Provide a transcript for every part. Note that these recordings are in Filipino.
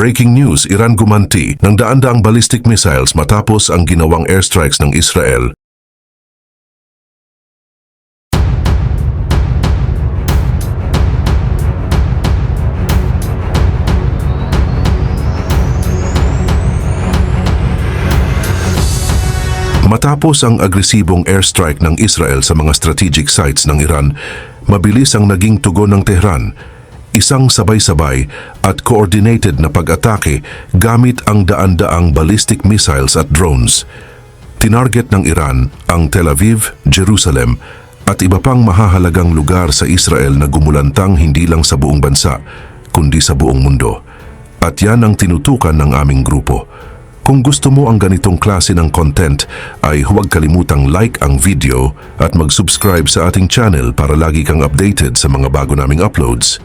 Breaking news, Iran gumanti ng daan-daang ballistic missiles matapos ang ginawang airstrikes ng Israel. Matapos ang agresibong airstrike ng Israel sa mga strategic sites ng Iran, mabilis ang naging tugon ng Tehran. Isang sabay-sabay at coordinated na pag-atake gamit ang daan-daang ballistic missiles at drones. Tinarget ng Iran ang Tel Aviv, Jerusalem at iba pang mahahalagang lugar sa Israel na gumulantang hindi lang sa buong bansa, kundi sa buong mundo. At yan ang tinutukan ng aming grupo. Kung gusto mo ang ganitong klase ng content, ay huwag kalimutang like ang video at mag-subscribe sa ating channel para lagi kang updated sa mga bago naming uploads.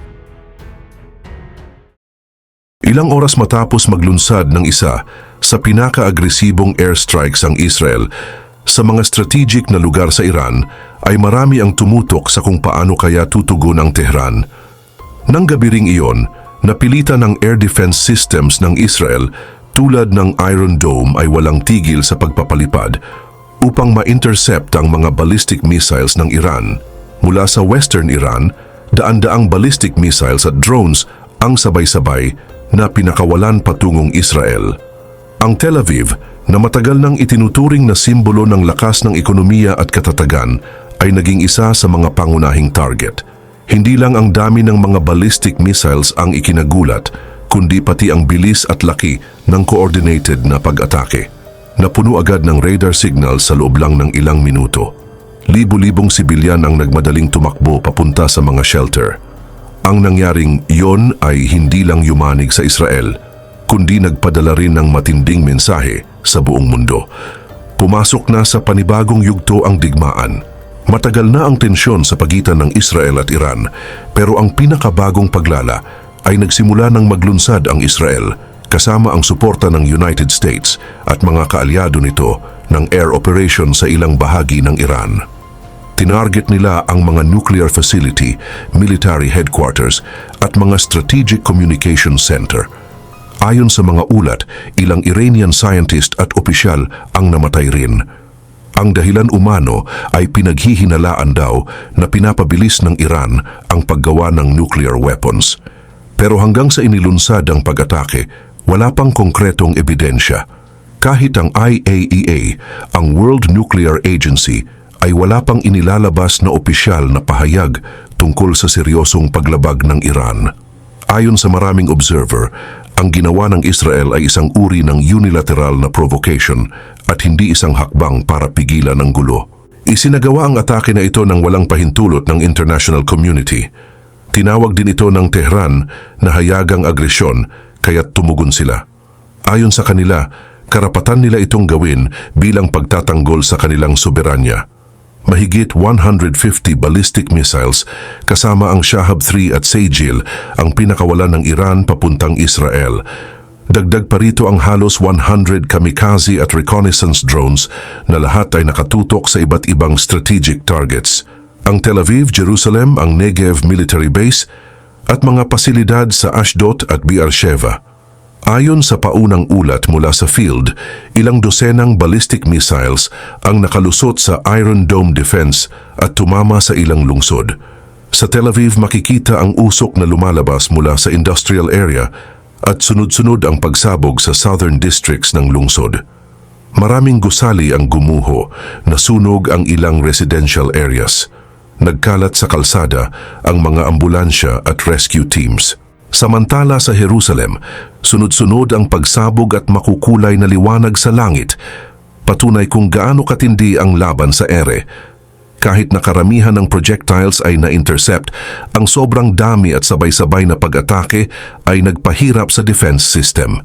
Ilang oras matapos maglunsad ng isa sa pinaka-agresibong airstrikes ang Israel sa mga strategic na lugar sa Iran, ay marami ang tumutok sa kung paano kaya tutugon ang Tehran. Nang gabi ring iyon, napilitan ng air defense systems ng Israel tulad ng Iron Dome ay walang tigil sa pagpapalipad upang ma-intercept ang mga ballistic missiles ng Iran. Mula sa Western Iran, daan-daang ballistic missiles at drones ang sabay-sabay na pinakawalan patungong Israel. Ang Tel Aviv, na matagal nang itinuturing na simbolo ng lakas ng ekonomiya at katatagan, ay naging isa sa mga pangunahing target. Hindi lang ang dami ng mga ballistic missiles ang ikinagulat, kundi pati ang bilis at laki ng coordinated na pag-atake. Napuno agad ng radar signal sa loob lang ng ilang minuto. Libo-libong sibilyan ang nagmadaling tumakbo papunta sa mga shelter. Ang nangyaring iyon ay hindi lang yumanig sa Israel, kundi nagpadala rin ng matinding mensahe sa buong mundo. Pumasok na sa panibagong yugto ang digmaan. Matagal na ang tensyon sa pagitan ng Israel at Iran, pero ang pinakabagong paglala ay nagsimula ng maglunsad ang Israel kasama ang suporta ng United States at mga kaalyado nito ng air operation sa ilang bahagi ng Iran. Tinarget nila ang mga nuclear facility, military headquarters at mga strategic communication center. Ayon sa mga ulat, ilang Iranian scientist at opisyal ang namatay rin. Ang dahilan umano ay pinaghihinalaan daw na pinapabilis ng Iran ang paggawa ng nuclear weapons. Pero hanggang sa inilunsad ang pag-atake, wala pang konkretong ebidensya. Kahit ang IAEA, ang World Nuclear Agency, ay wala pang inilalabas na opisyal na pahayag tungkol sa seryosong paglabag ng Iran. Ayon sa maraming observer, ang ginawa ng Israel ay isang uri ng unilateral na provocation at hindi isang hakbang para pigilan ang gulo. Isinagawa ang atake na ito ng walang pahintulot ng international community. Tinawag din ito ng Tehran na hayagang agresyon kaya't tumugon sila. Ayon sa kanila, karapatan nila itong gawin bilang pagtatanggol sa kanilang soberanya. Mahigit 150 ballistic missiles kasama ang Shahab-3 at Sejil ang pinakawalan ng Iran papuntang Israel. Dagdag pa rito ang halos 100 kamikaze at reconnaissance drones na lahat ay nakatutok sa iba't ibang strategic targets. Ang Tel Aviv, Jerusalem, ang Negev Military Base at mga pasilidad sa Ashdod at Beersheba. Ayon sa paunang ulat mula sa field, ilang dosenang ballistic missiles ang nakalusot sa Iron Dome defense at tumama sa ilang lungsod. Sa Tel Aviv makikita ang usok na lumalabas mula sa industrial area at sunod-sunod ang pagsabog sa southern districts ng lungsod. Maraming gusali ang gumuho, nasunog ang ilang residential areas. Nagkalat sa kalsada ang mga ambulansya at rescue teams. Samantala sa Jerusalem, sunod-sunod ang pagsabog at makukulay na liwanag sa langit, patunay kung gaano katindi ang laban sa ere. Kahit na karamihan ng projectiles ay na-intercept, ang sobrang dami at sabay-sabay na pag-atake ay nagpahirap sa defense system.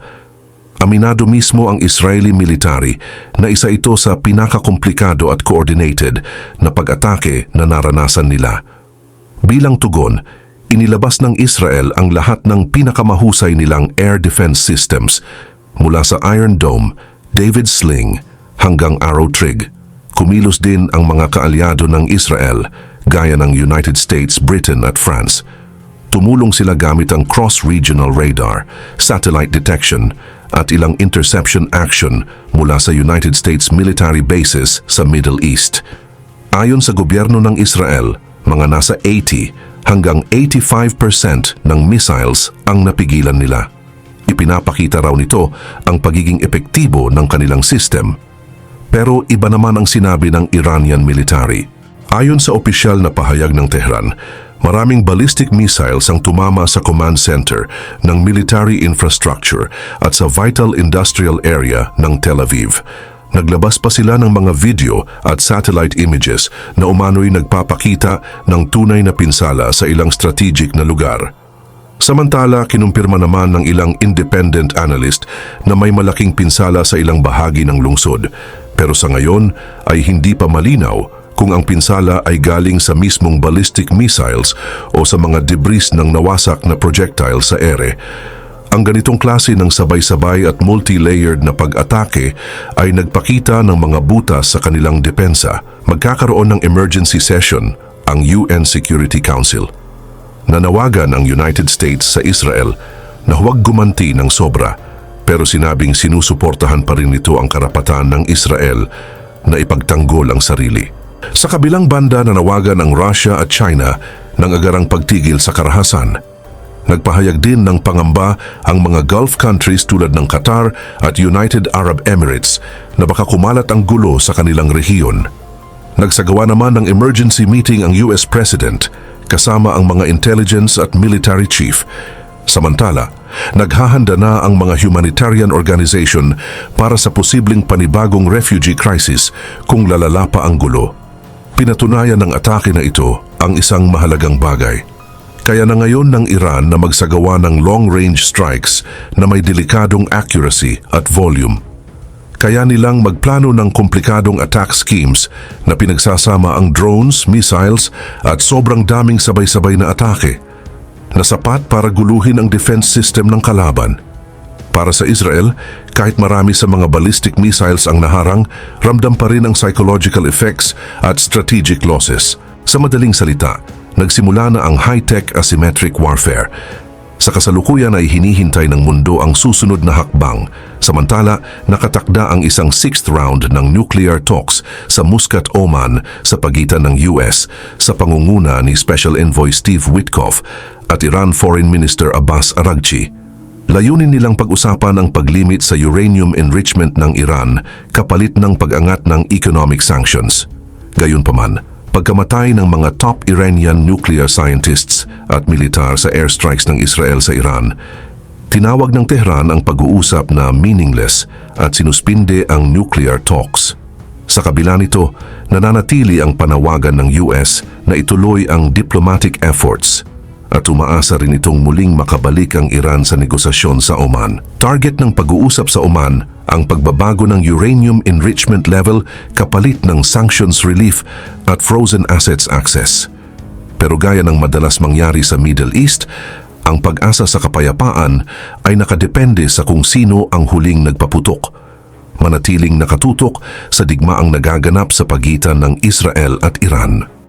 Aminado mismo ang Israeli military na isa ito sa pinakakomplikado at coordinated na pag-atake na naranasan nila. Bilang tugon, inilabas ng Israel ang lahat ng pinakamahusay nilang air defense systems mula sa Iron Dome, David Sling hanggang Arrow Trig. Kumilos din ang mga kaalyado ng Israel gaya ng United States, Britain at France. Tumulong sila gamit ang cross-regional radar, satellite detection, at ilang interception action mula sa United States military bases sa Middle East. Ayon sa gobyerno ng Israel, mga nasa 80 hanggang 85% ng missiles ang napigilan nila. Ipinapakita raw nito ang pagiging epektibo ng kanilang system. Pero iba naman ang sinabi ng Iranian military. Ayon sa opisyal na pahayag ng Tehran, maraming ballistic missiles ang tumama sa command center ng military infrastructure at sa vital industrial area ng Tel Aviv. Naglabas pa sila ng mga video at satellite images na umano'y nagpapakita ng tunay na pinsala sa ilang strategic na lugar. Samantala, kinumpirma naman ng ilang independent analyst na may malaking pinsala sa ilang bahagi ng lungsod. Pero sa ngayon ay hindi pa malinaw kung ang pinsala ay galing sa mismong ballistic missiles o sa mga debris ng nawasak na projectile sa ere. Ang ganitong klase ng sabay-sabay at multi-layered na pag-atake ay nagpakita ng mga butas sa kanilang depensa. Magkakaroon ng emergency session ang UN Security Council. Nanawagan ang United States sa Israel na huwag gumanti ng sobra, pero sinabing sinusuportahan pa rin nito ang karapatan ng Israel na ipagtanggol ang sarili. Sa kabilang banda, nanawagan ang Russia at China ng agarang pagtigil sa karahasan. Nagpahayag din ng pangamba ang mga Gulf countries tulad ng Qatar at United Arab Emirates na baka kumalat ang gulo sa kanilang rehiyon. Nagsagawa naman ng emergency meeting ang US President kasama ang mga intelligence at military chief. Samantala, naghahanda na ang mga humanitarian organization para sa posibleng panibagong refugee crisis kung lalala pa ang gulo. Pinatunayan ng atake na ito ang isang mahalagang bagay. Kaya na ngayon ng Iran na magsagawa ng long-range strikes na may delikadong accuracy at volume. Kaya nilang magplano ng komplikadong attack schemes na pinagsasama ang drones, missiles at sobrang daming sabay-sabay na atake na sapat para guluhin ang defense system ng kalaban. Para sa Israel, kahit marami sa mga ballistic missiles ang naharang, ramdam pa rin ang psychological effects at strategic losses. Sa madaling salita, nagsimula na ang high-tech asymmetric warfare. Sa kasalukuyan ay hinihintay ng mundo ang susunod na hakbang, samantala nakatakda ang isang 6th round ng nuclear talks sa Muscat, Oman sa pagitan ng US sa pangunguna ni Special Envoy Steve Witkoff at Iran Foreign Minister Abbas Araghchi. Layunin nilang pag-usapan ang paglimit sa uranium enrichment ng Iran kapalit ng pag-angat ng economic sanctions. Gayunpaman, pagkamatay ng mga top Iranian nuclear scientists at militar sa airstrikes ng Israel sa Iran, tinawag ng Tehran ang pag-uusap na meaningless at sinuspinde ang nuclear talks. Sa kabila nito, nananatili ang panawagan ng US na ituloy ang diplomatic efforts at umaasa rin itong muling makabalik ang Iran sa negosasyon sa Oman. Target ng pag-uusap sa Oman ang pagbabago ng uranium enrichment level kapalit ng sanctions relief at frozen assets access. Pero gaya ng madalas mangyari sa Middle East, ang pag-asa sa kapayapaan ay nakadepende sa kung sino ang huling nagpaputok. Manatiling nakatutok sa digmaang nagaganap sa pagitan ng Israel at Iran.